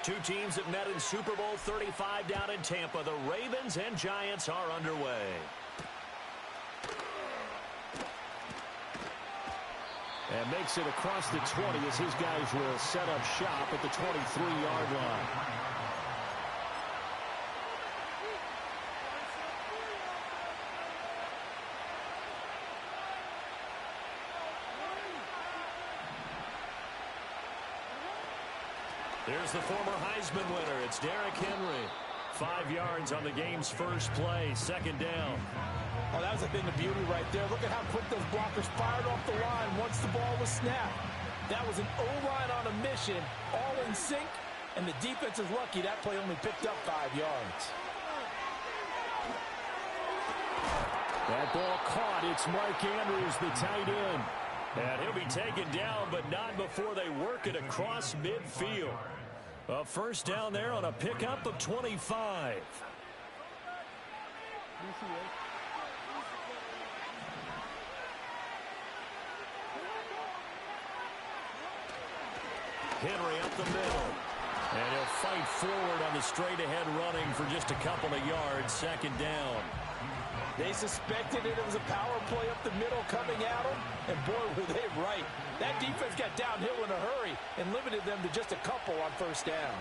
Two teams that met in Super Bowl 35 down in Tampa. The Ravens and Giants are underway. And makes it across the 20 as his guys will set up shop at the 23-yard line. Here's the former Heisman winner. It's Derrick Henry. 5 yards on the game's first play. Second down. Oh, that was a thing of beauty right there. Look at how quick those blockers fired off the line once the ball was snapped. That was an O-line on a mission, all in sync, and the defense is lucky that play only picked up 5 yards. That ball caught. It's Mark Andrews, the tight end. And he'll be taken down, but not before they work it across midfield. A first down there on a pickup of 25. Henry up the middle. And he'll fight forward on the straight-ahead running for just a couple of yards. Second down. They suspected it was a power play up the middle coming at them, and boy, were they right. That defense got downhill in a hurry and limited them to just a couple on first down.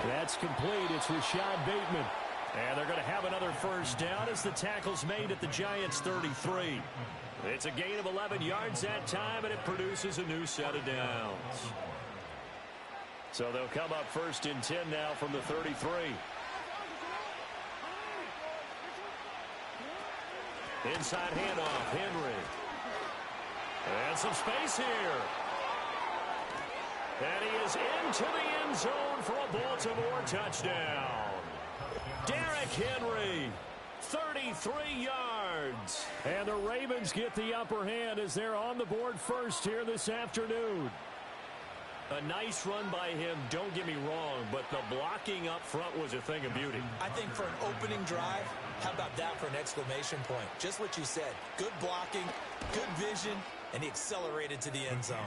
That's complete. It's Rashad Bateman. And they're going to have another first down as the tackle's made at the Giants' 33. It's a gain of 11 yards that time, and it produces a new set of downs. So they'll come up first and 10 now from the 33. Inside handoff, Henry. And some space here. And he is into the end zone for a Baltimore touchdown. Derrick Henry, 33 yards. And the Ravens get the upper hand as they're on the board first here this afternoon. A nice run by him, don't get me wrong, but the blocking up front was a thing of beauty. I think for an opening drive, how about that for an exclamation point? Just what you said. Good blocking, good vision, and he accelerated to the end zone.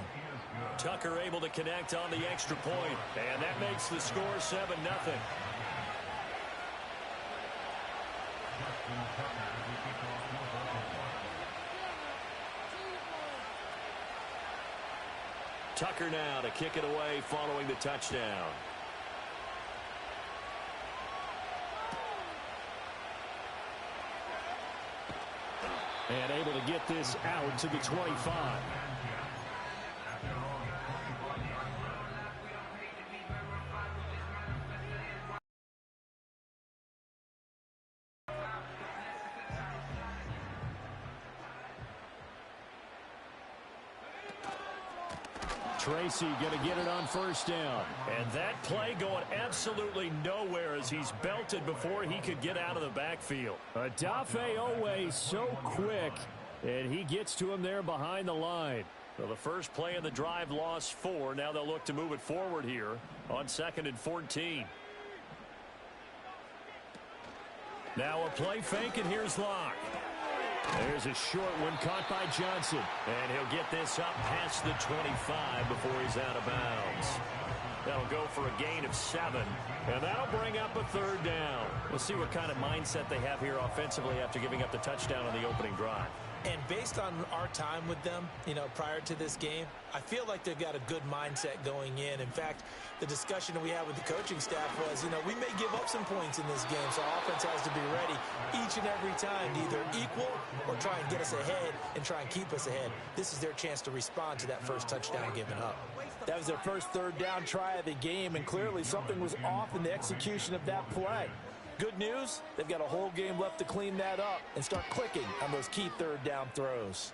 Tucker able to connect on the extra point, and that makes the score 7-0. Tucker now to kick it away following the touchdown. And able to get this out to the 25. Tracy going to get it on first down. And that play going absolutely nowhere as he's belted before he could get out of the backfield. Odafe Owe so quick, and he gets to him there behind the line. Well, the first play in the drive lost 4. Now they'll look to move it forward here on 2nd and 14. Now a play fake, and here's Locke. There's a short one caught by Johnson. And he'll get this up past the 25 before he's out of bounds. That'll go for a gain of 7. And that'll bring up a third down. We'll see what kind of mindset they have here offensively after giving up the touchdown on the opening drive. And based on our time with them, prior to this game, I feel like they've got a good mindset going in. In fact, the discussion that we had with the coaching staff was, we may give up some points in this game, so our offense has to be ready each and every time to either equal or try and get us ahead and try and keep us ahead. This is their chance to respond to that first touchdown given up. That was their first third down try of the game, and clearly something was off in the execution of that play. Good news, they've got a whole game left to clean that up and start clicking on those key third down throws.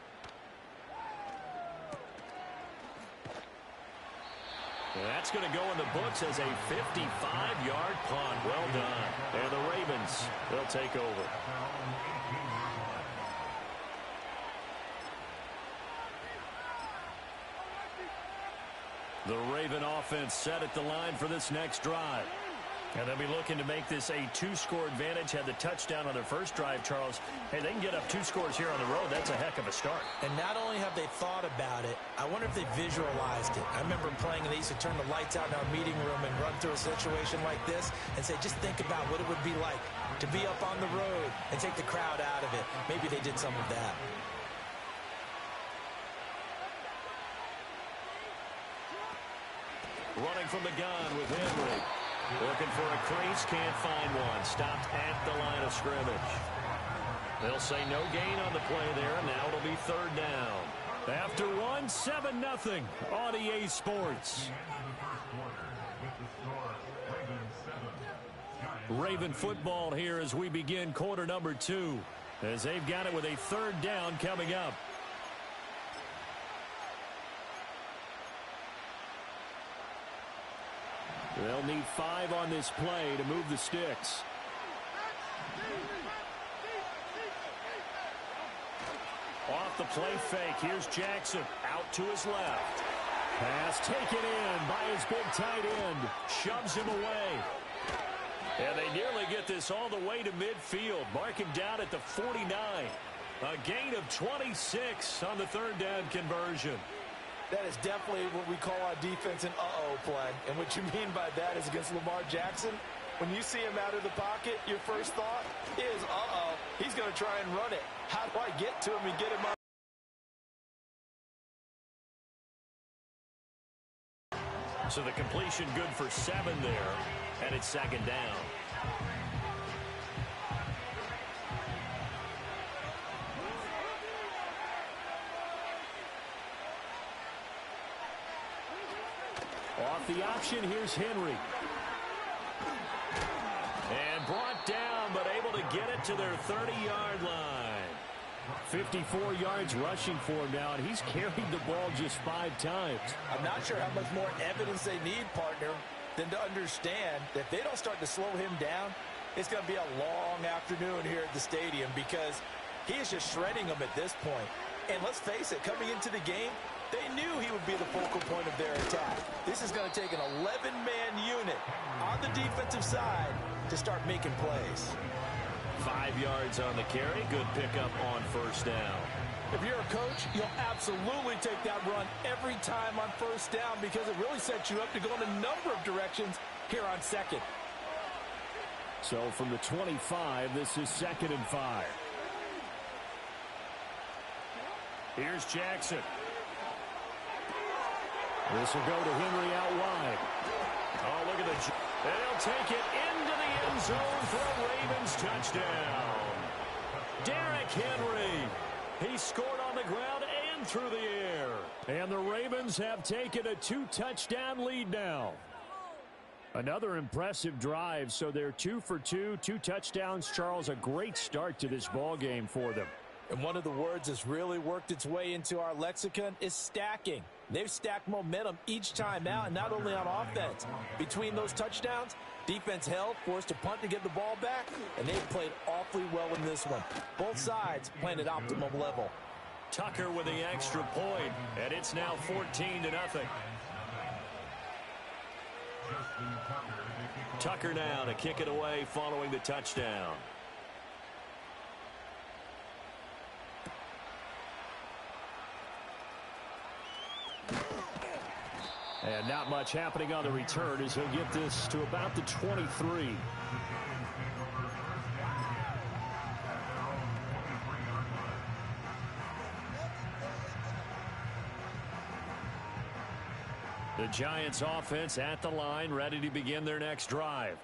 That's going to go in the books as a 55-yard punt. Well done. And the Ravens, they'll take over. The Raven offense set at the line for this next drive. And they'll be looking to make this a two-score advantage. Had the touchdown on their first drive, Charles. Hey, they can get up 2 scores here on the road. That's a heck of a start. And not only have they thought about it, I wonder if they visualized it. I remember playing, and they used to turn the lights out in our meeting room and run through a situation like this and say, just think about what it would be like to be up on the road and take the crowd out of it. Maybe they did some of that. Running from the gun with Henry. Looking for a crease, can't find one. Stopped at the line of scrimmage. They'll say no gain on the play there. Now it'll be 3rd down. After 1, 7-0 on EA Sports. Raven football here as we begin quarter number 2. As they've got it with a 3rd down coming up. They'll need 5 on this play to move the sticks. Off the play fake. Here's Jackson. Out to his left. Pass taken in by his big tight end. Shoves him away. And they nearly get this all the way to midfield. Mark him down at the 49. A gain of 26 on the 3rd down conversion. That is definitely what we call our defense an uh-oh play. And what you mean by that is against Lamar Jackson, when you see him out of the pocket, your first thought is, uh-oh, he's going to try and run it. How do I get to him and get him out? So the completion good for 7 there, and it's 2nd down. Off the option, here's Henry. And brought down, but able to get it to their 30-yard line. 54 yards rushing for him now, and he's carried the ball just 5 times. I'm not sure how much more evidence they need, partner, than to understand that if they don't start to slow him down, it's going to be a long afternoon here at the stadium because he is just shredding them at this point. And let's face it, coming into the game, they knew he would be the focal point of their attack. This is going to take an 11-man unit on the defensive side to start making plays. 5 yards on the carry. Good pickup on 1st down. If you're a coach, you'll absolutely take that run every time on 1st down because it really sets you up to go in a number of directions here on 2nd. So from the 25, this is 2nd and 5. Here's Jackson. This will go to Henry out wide. Oh, look at the... They'll take it into the end zone for a Ravens touchdown. Derrick Henry. He scored on the ground and through the air. And the Ravens have taken a 2-touchdown lead now. Another impressive drive, so they're 2 for 2, 2 touchdowns. Charles, a great start to this ball game for them. And one of the words that's really worked its way into our lexicon is stacking. They've stacked momentum each time out, and not only on offense. Between those touchdowns, defense held, forced to punt to get the ball back, and they've played awfully well in this one. Both sides playing at optimum level. Tucker with the extra point, and it's now 14-0. Tucker now to kick it away following the touchdown. And not much happening on the return as he'll get this to about the 23. The Giants offense at the line, ready to begin their next drive.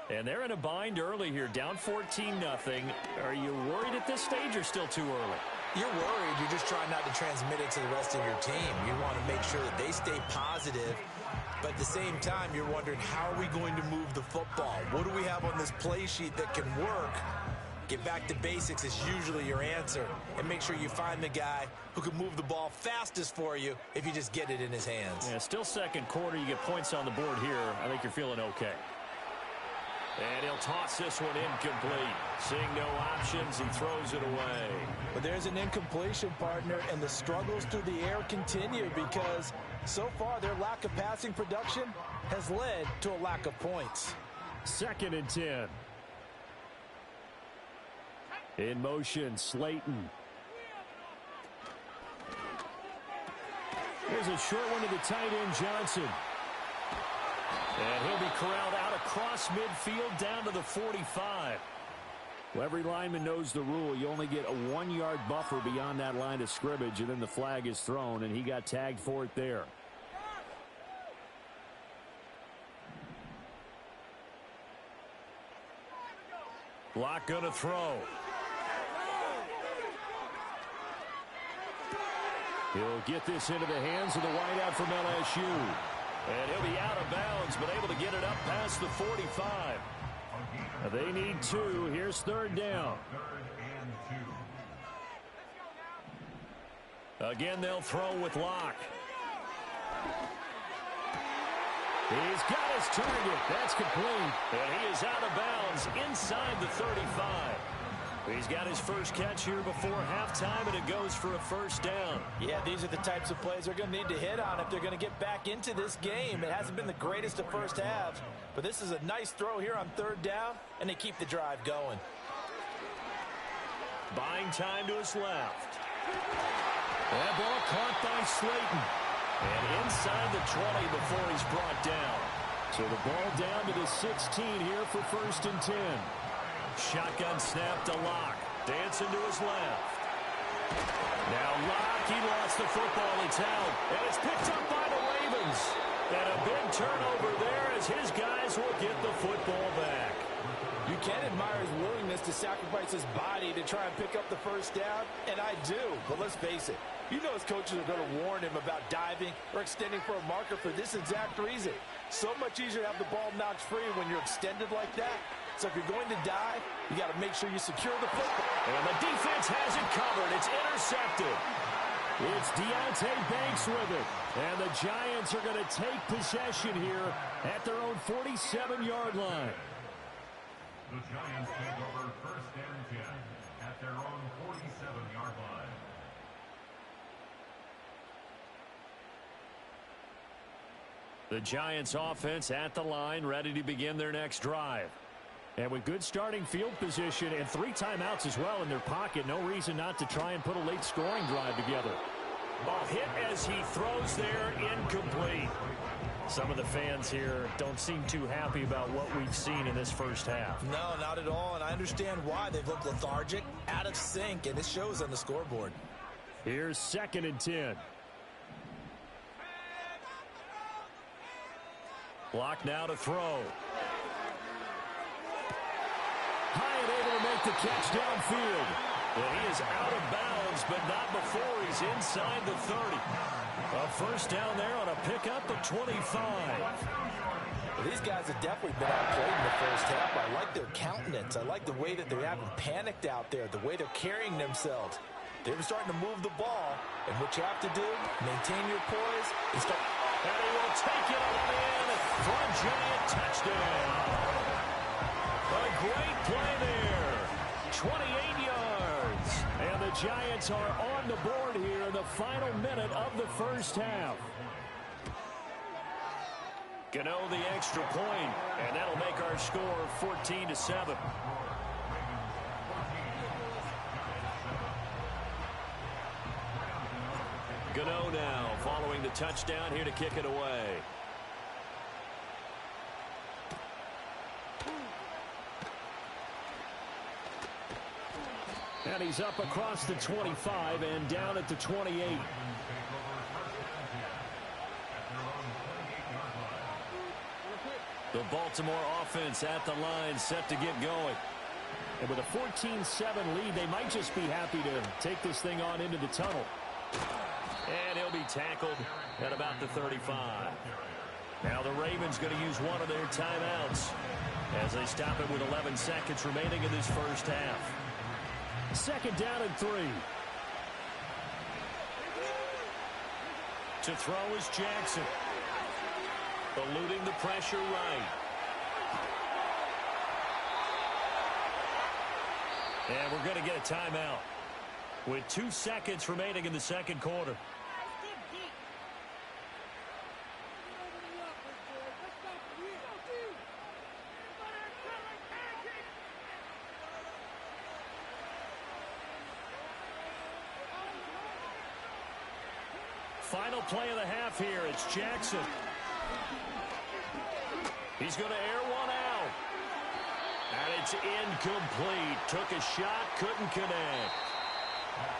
And they're in a bind early here, down 14-0. Are you worried at this stage or still too early? You're worried. You're just trying not to transmit it to the rest of your team. You want to make sure that they stay positive. But at the same time, you're wondering, how are we going to move the football? What do we have on this play sheet that can work? Get back to basics is usually your answer. And make sure you find the guy who can move the ball fastest for you if you just get it in his hands. Yeah, still second quarter. You get points on the board here. I think you're feeling okay. And he'll toss this one incomplete. Seeing no options, he throws it away. But there's an incompletion, partner, and the struggles through the air continue because so far their lack of passing production has led to a lack of points. 2nd and 10. In motion, Slayton. Here's a short one to the tight end, Johnson. And he'll be corralled out across midfield down to the 45. Well, every lineman knows the rule. You only get a 1-yard buffer beyond that line of scrimmage, and then the flag is thrown, and he got tagged for it there. Locke going to throw. He'll get this into the hands of the wideout from LSU. And he'll be out of bounds, but able to get it up past the 45. They need 2. Here's 3rd down. Again, they'll throw with Locke. He's got his target. That's complete. And he is out of bounds inside the 35. He's got his first catch here before halftime, and it goes for a 1st down. Yeah, these are the types of plays they're going to need to hit on if they're going to get back into this game. It hasn't been the greatest of first halves, but this is a nice throw here on 3rd down, and they keep the drive going. Buying time to his left. That ball caught by Slayton. And inside the 20 before he's brought down. So the ball down to the 16 here for 1st and 10. Shotgun snap to Locke. Dancing to his left. Now Locke, he lost the football. It's out. And it's picked up by the Ravens. And a big turnover there as his guys will get the football back. You can admire his willingness to sacrifice his body to try and pick up the 1st down, and I do. But let's face it, you know his coaches are going to warn him about diving or extending for a marker for this exact reason. So much easier to have the ball knocked free when you're extended like that. So if you're going to dive, you got to make sure you secure the football. And the defense has it covered. It's intercepted. It's Deontay Banks with it. And the Giants are going to take possession here at their own 47-yard line. The Giants take over 1st and 10 at their own 47-yard line. The Giants offense at the line, ready to begin their next drive. And with good starting field position and 3 timeouts as well in their pocket, no reason not to try and put a late scoring drive together. A hit as he throws there, incomplete. Some of the fans here don't seem too happy about what we've seen in this first half. No, not at all, and I understand why. They've looked lethargic, out of sync, and it shows on the scoreboard. Here's 2nd and 10. Locke now to throw. Hyatt able to make the catch downfield. And he is out of bounds, but not before he's inside the 30. A 1st down there on a pickup of 25. Well, these guys have definitely been outplayed in the first half. I like their countenance. I like the way that they haven't panicked out there, the way they're carrying themselves. They're starting to move the ball, and what you have to do, maintain your poise, and start. And he will take it all in for a Giant touchdown. A great play there. 28 yards. And the Giants are on the board here in the final minute of the first half. Gano the extra point, and that'll make our score 14-7. Gano now following the touchdown here to kick it away. And he's up across the 25 and down at the 28. The Baltimore offense at the line set to get going. And with a 14-7 lead, they might just be happy to take this thing on into the tunnel. And he'll be tackled at about the 35. Now the Ravens going to use one of their timeouts as they stop it with 11 seconds remaining in this first half. 2nd down and 3. To throw is Jackson. Eluding the pressure right. And we're going to get a timeout with 2 seconds remaining in the second quarter. Final play of the half here. It's Jackson. He's going to air one out. And it's incomplete. Took a shot, couldn't connect.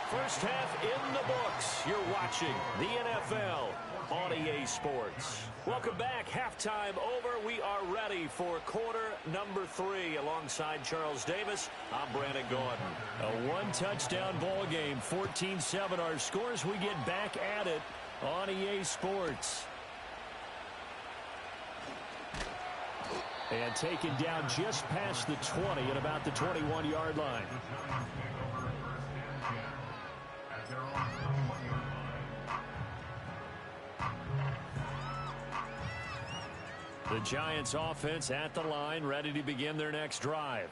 First half in the books. You're watching the NFL on EA Sports. Welcome back. Halftime over. We are ready for quarter number 3. Alongside Charles Davis, I'm Brandon Gordon. A one-touchdown ball game. 14-7 our scores. We get back at it on EA Sports. And taken down just past the 20 at about the 21-yard line. The Giants offense at the line, ready to begin their next drive.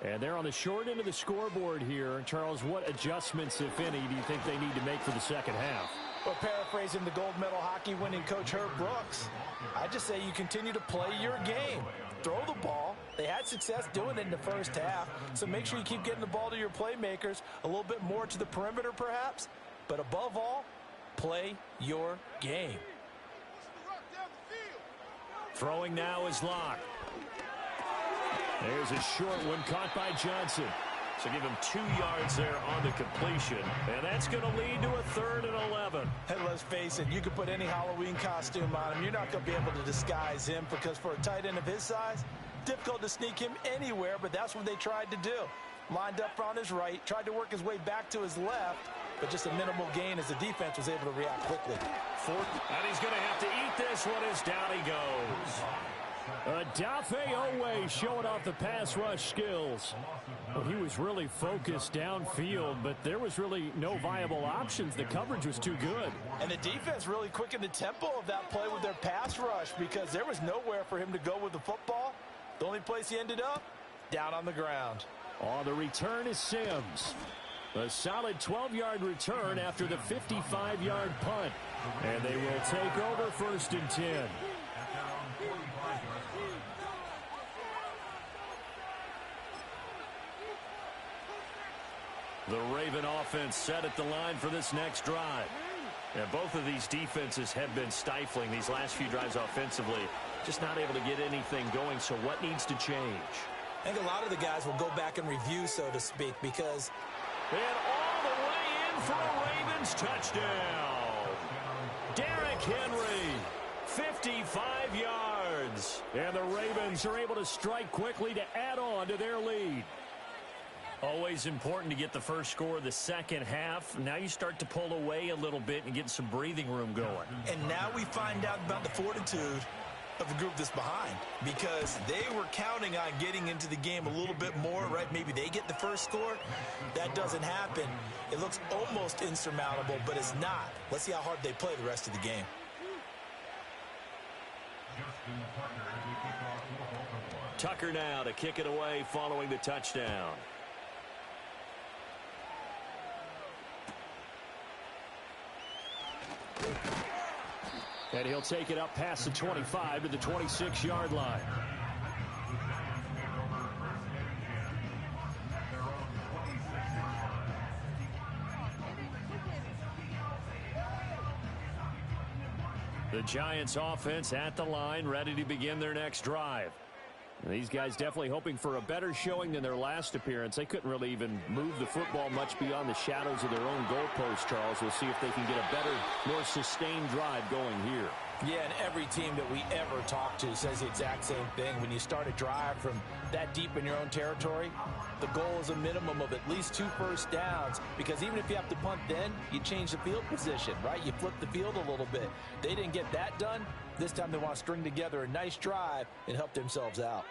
And they're on the short end of the scoreboard here. Charles, what adjustments, if any, do you think they need to make for the second half? Well, paraphrasing the gold medal hockey winning coach Herb Brooks, I just say you continue to play your game. Throw the ball. They had success doing it in the first half, so make sure you keep getting the ball to your playmakers, a little bit more to the perimeter perhaps, but above all, play your game. Throwing now is Locke. There's a short one caught by Johnson. So give him 2 yards there on the completion. And that's going to lead to a 3rd and 11. And let's face it, you can put any Halloween costume on him. You're not going to be able to disguise him because for a tight end of his size, difficult to sneak him anywhere, but that's what they tried to do. Lined up on his right, tried to work his way back to his left, but just a minimal gain as the defense was able to react quickly. And he's going to have to eat this one as down he goes. Dafe Owe showing off the pass rush skills. Well, he was really focused downfield, but there was really no viable options. The coverage was too good. And the defense really quickened the tempo of that play with their pass rush because there was nowhere for him to go with the football. The only place he ended up, down on the ground. On the return is Sims. A solid 12-yard return after the 55-yard punt. And they will take over 1st and 10. The Raven offense set at the line for this next drive. And both of these defenses have been stifling these last few drives offensively. Just not able to get anything going. So what needs to change? I think a lot of the guys will go back and review, so to speak, because... And all the way in for a Ravens touchdown. Derrick Henry, 55 yards. And the Ravens are able to strike quickly to add on to their lead. Always important to get the first score of the second half. Now you start to pull away a little bit and get some breathing room going. And now we find out about the fortitude of the group that's behind, because they were counting on getting into the game a little bit more, right? Maybe they get the first score. That doesn't happen. It looks almost insurmountable, but it's not. Let's see how hard they play the rest of the game. Tucker now to kick it away following the touchdown. And he'll take it up past the 25 to the 26-yard line. The Giants offense at the line, ready to begin their next drive. And these guys definitely hoping for a better showing than their last appearance. They couldn't really even move the football much beyond the shadows of their own goalpost, Charles. We'll see if they can get a better, more sustained drive going here. Yeah, and every team that we ever talk to says the exact same thing. When you start a drive from that deep in your own territory, the goal is a minimum of at least 2 first downs, because even if you have to punt then, you change the field position, right? You flip the field a little bit. They didn't get that done. This time they want to string together a nice drive and help themselves out.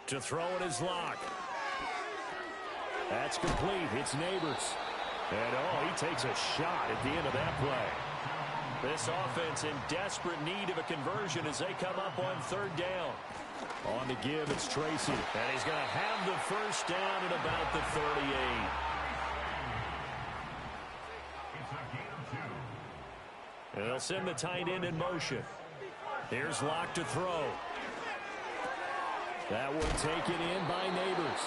To throw it is Locke. That's complete. It's Neighbors. And, oh, he takes a shot at the end of that play. This offense in desperate need of a conversion as they come up on 3rd down. On the give, it's Tracy. And he's going to have the first down at about the 38. And they'll send the tight end in motion. Here's Locke to throw. That one taken in by Neighbors.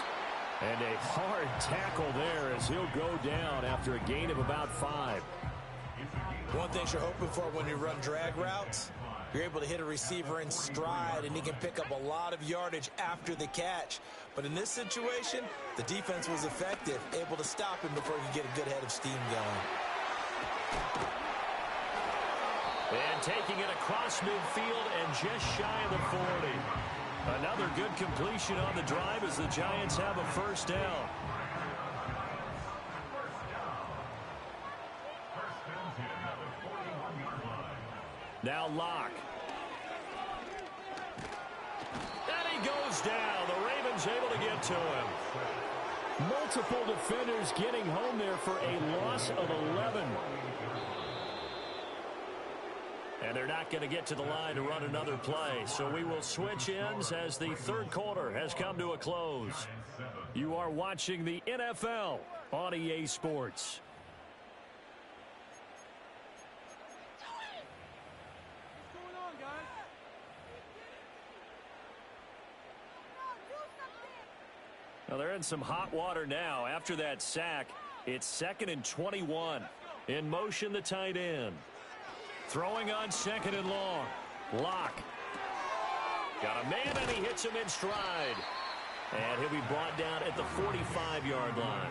And a hard tackle there as he'll go down after a gain of about 5. One thing you're hoping for when you run drag routes, you're able to hit a receiver in stride, and he can pick up a lot of yardage after the catch. But in this situation, the defense was effective, able to stop him before he could get a good head of steam going. And taking it across midfield and just shy of the 40. Another good completion on the drive as the Giants have a first down. Now Locke. And he goes down. The Ravens able to get to him. Multiple defenders getting home there for a loss of 11. And they're not going to get to the line to run another play. So we will switch ends as the third quarter has come to a close. You are watching the NFL on EA Sports. Well, they're in some hot water now. After that sack, it's 2nd and 21. In motion, the tight end. Throwing on 2nd and long. Locke. Got a man, and he hits him in stride. And he'll be brought down at the 45-yard line.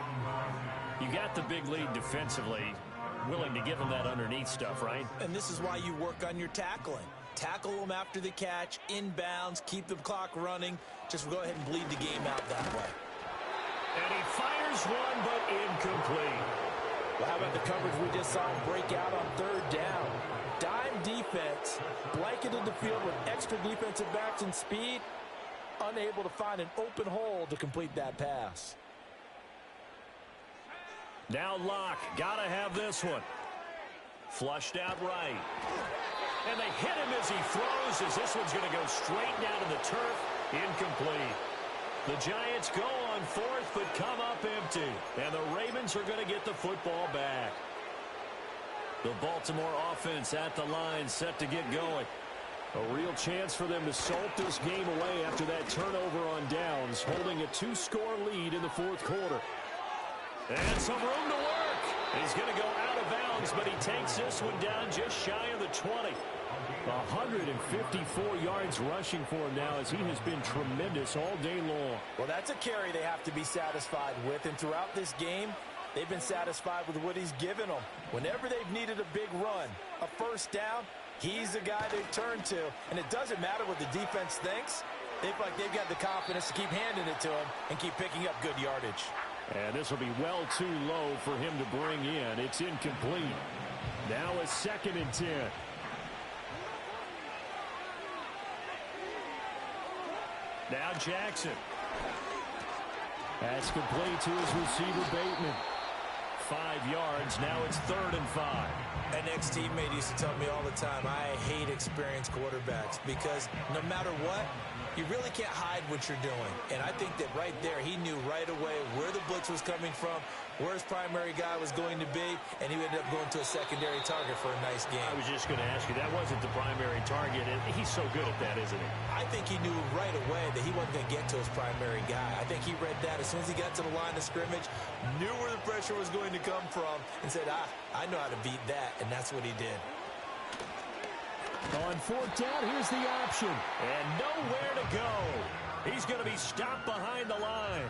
You got the big lead defensively. Willing to give him that underneath stuff, right? And this is why you work on your tackling. Tackle them after the catch, inbounds, keep the clock running. Just go ahead and bleed the game out that way. And he fires one, but incomplete. Well, how about the coverage we just saw him break out on 3rd down? Dime defense, blanketed the field with extra defensive backs and speed, unable to find an open hole to complete that pass. Now Locke, gotta have this one. Flushed out right. And they hit him as he throws, as this one's going to go straight down to the turf. Incomplete. The Giants go on 4th, but come up empty. And the Ravens are going to get the football back. The Baltimore offense at the line, set to get going. A real chance for them to salt this game away after that turnover on downs, holding a 2-score lead in the 4th quarter. And some room to work. He's going to go out of bounds, but he takes this one down just shy of the 20. 154 yards rushing for him now, as he has been tremendous all day long. Well, that's a carry they have to be satisfied with, and throughout this game, they've been satisfied with what he's given them. Whenever they've needed a big run, a first down, he's the guy they turn to, and it doesn't matter what the defense thinks. They feel like they've got the confidence to keep handing it to him and keep picking up good yardage. And this will be well too low for him to bring in. It's incomplete. Now a 2nd and 10. Now Jackson. That's complete to his receiver, Bateman. 5 yards. Now it's 3rd and 5. An ex-teammate used to tell me all the time, I hate experienced quarterbacks because no matter what, you really can't hide what you're doing. And I think that right there, he knew right away where the blitz was coming from, where his primary guy was going to be, and he ended up going to a secondary target for a nice game. I was just going to ask you, that wasn't the primary target. He's so good at that, isn't he? I think he knew right away that he wasn't going to get to his primary guy. I think he read that as soon as he got to the line of scrimmage, knew where the pressure was going to come from, and said, I know how to beat that, and that's what he did. On 4th down, here's the option. And nowhere to go. He's going to be stopped behind the line.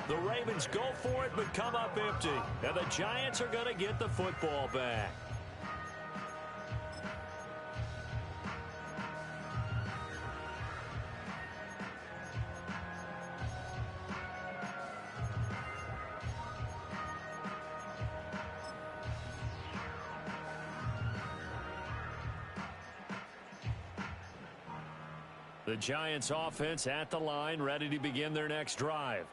The Ravens go for it, but come up empty. And the Giants are going to get the football back. The Giants offense at the line, ready to begin their next drive.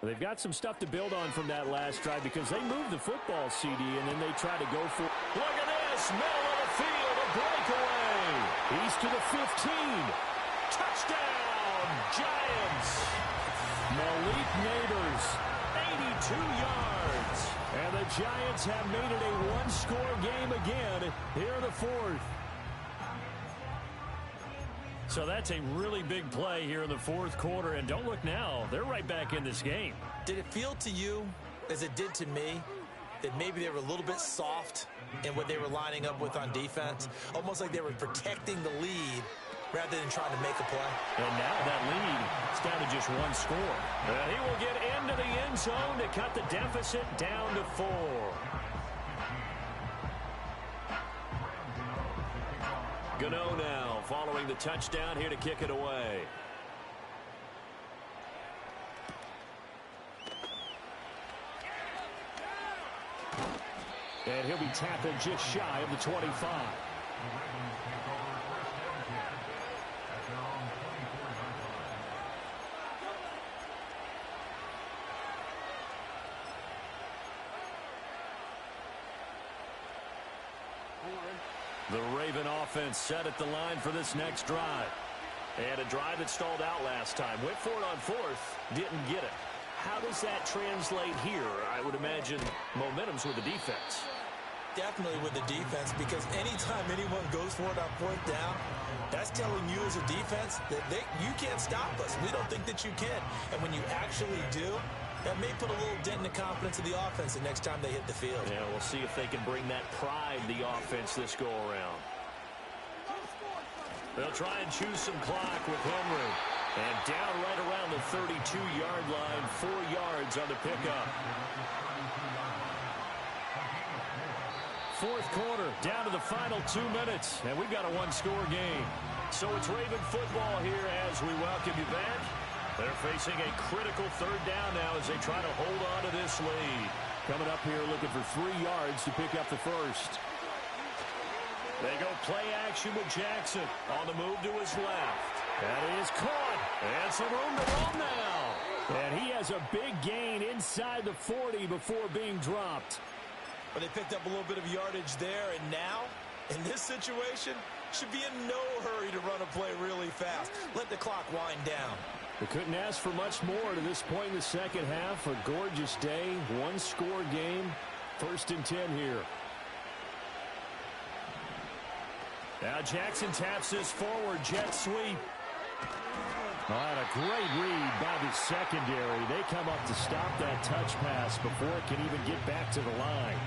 They've got some stuff to build on from that last drive because they moved the football, CD, and then they try to go for... Look at this, middle of the field, a breakaway. He's to the 15. Touchdown, Giants. Malik Neighbors, 82 yards. And the Giants have made it a one-score game again here in the 4th. So that's a really big play here in the fourth quarter. And don't look now. They're right back in this game. Did it feel to you, as it did to me, that maybe they were a little bit soft in what they were lining up with on defense? Almost like they were protecting the lead rather than trying to make a play. And now that lead is down to just one score. And he will get into the end zone to cut the deficit down to 4. Gano now following the touchdown here to kick it away. And he'll be tackled just shy of the 25. The Raven offense set at the line for this next drive. And a drive that stalled out last time. Went for it on fourth, didn't get it. How does that translate here? I would imagine momentum's with the defense. Definitely with the defense, because anytime anyone goes for it on fourth down, that's telling you as a defense that you can't stop us. We don't think that you can. And when you actually do, that may put a little dent in the confidence of the offense the next time they hit the field. Yeah, we'll see if they can bring that pride to the offense this go-around. They'll try and choose some clock with Henry. And down right around the 32-yard line, 4 yards on the pickup. Fourth quarter, down to the final 2 minutes, and we've got a one-score game. So it's Raven football here as we welcome you back. They're facing a critical third down now as they try to hold on to this lead. Coming up here looking for 3 yards to pick up the first. They go play action with Jackson on the move to his left. That is caught. And some room to run now. And he has a big gain inside the 40 before being dropped. But they picked up a little bit of yardage there, and now, in this situation, should be in no hurry to run a play really fast. Let the clock wind down. We couldn't ask for much more to this point in the second half. A gorgeous day, one-score game, 1st and 10 here. Now Jackson taps this forward jet sweep. All right, a great read by the secondary. They come up to stop that touch pass before it can even get back to the line.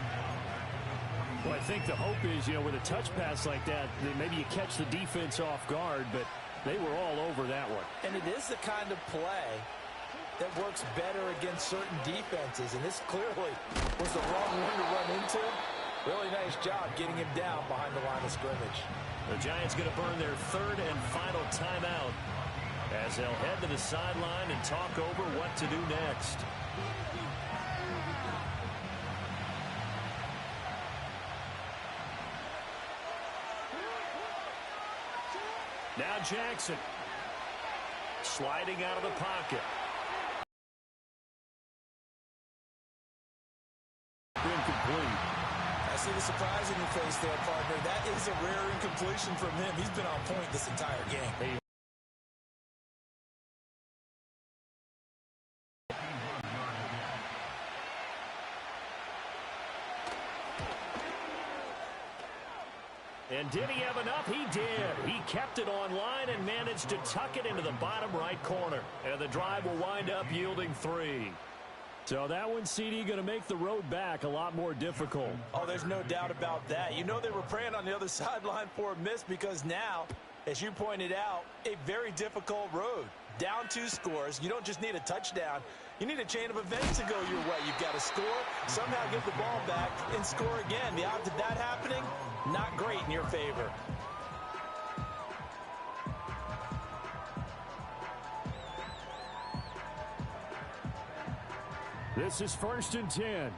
Well, I think the hope is, with a touch pass like that, maybe you catch the defense off guard, but they were all over that one. And it is the kind of play that works better against certain defenses, and this clearly was the wrong one to run into. Really nice job getting him down behind the line of scrimmage. The Giants going to burn their 3rd and final timeout as they'll head to the sideline and talk over what to do next. Now Jackson sliding out of the pocket. Incomplete. I see the surprise in your face there, partner. That is a rare incompletion from him. He's been on point this entire game. And did he have enough? He did. He kept it on line and managed to tuck it into the bottom right corner. And the drive will wind up yielding 3. So that one, CD, going to make the road back a lot more difficult. Oh, there's no doubt about that. They were praying on the other sideline for a miss because now, as you pointed out, a very difficult road. Down 2 scores. You don't just need a touchdown. You need a chain of events to go your way. You've got to score, somehow get the ball back, and score again. The odds of that happening, not great in your favor. This is 1st and 10.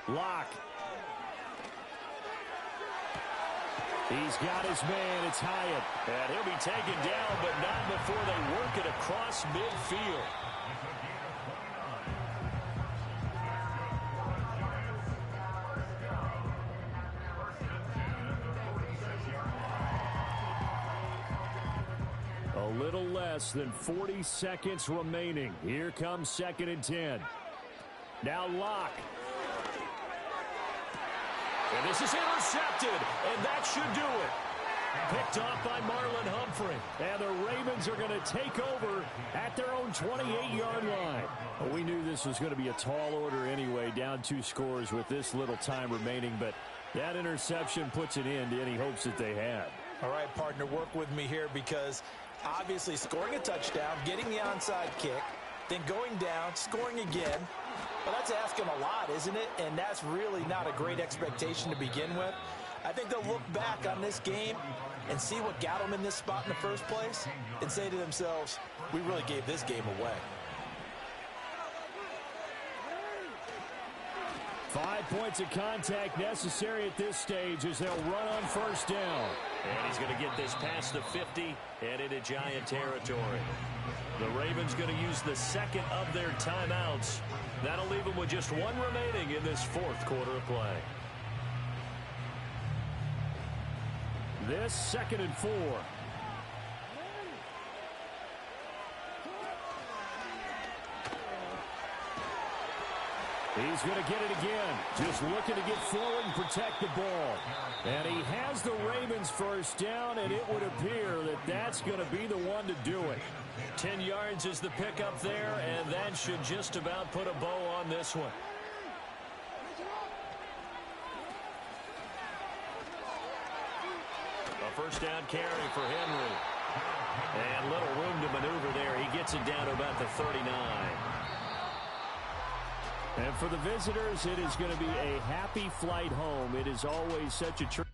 Lock. He's got his man. It's Hyatt. And he'll be taken down, but not before they work it across midfield. A little less than 40 seconds remaining. Here comes 2nd and 10. Now Lock. And this is intercepted, and that should do it. Picked off by Marlon Humphrey. And the Ravens are going to take over at their own 28-yard line. Well, we knew this was going to be a tall order anyway, down 2 scores with this little time remaining, but that interception puts an end to any hopes that they had. All right, partner, work with me here because obviously scoring a touchdown, getting the onside kick, then going down, scoring again. Well, that's asking a lot, isn't it? And that's really not a great expectation to begin with. I think they'll look back on this game and see what got them in this spot in the first place and say to themselves, we really gave this game away. 5 points of contact necessary at this stage as they'll run on first down. And he's going to get this past the 50 and into Giant territory. The Ravens going to use the second of their timeouts. That'll leave them with just one remaining in this fourth quarter of play. This 2nd and 4. He's going to get it again. Just looking to get flowing, protect the ball. And he has the Ravens first down, and it would appear that that's going to be the one to do it. 10 yards is the pickup there, and that should just about put a bow on this one. A first down carry for Henry. And little room to maneuver there. He gets it down to about the 39. And for the visitors, it is going to be a happy flight home. It is always such a treat.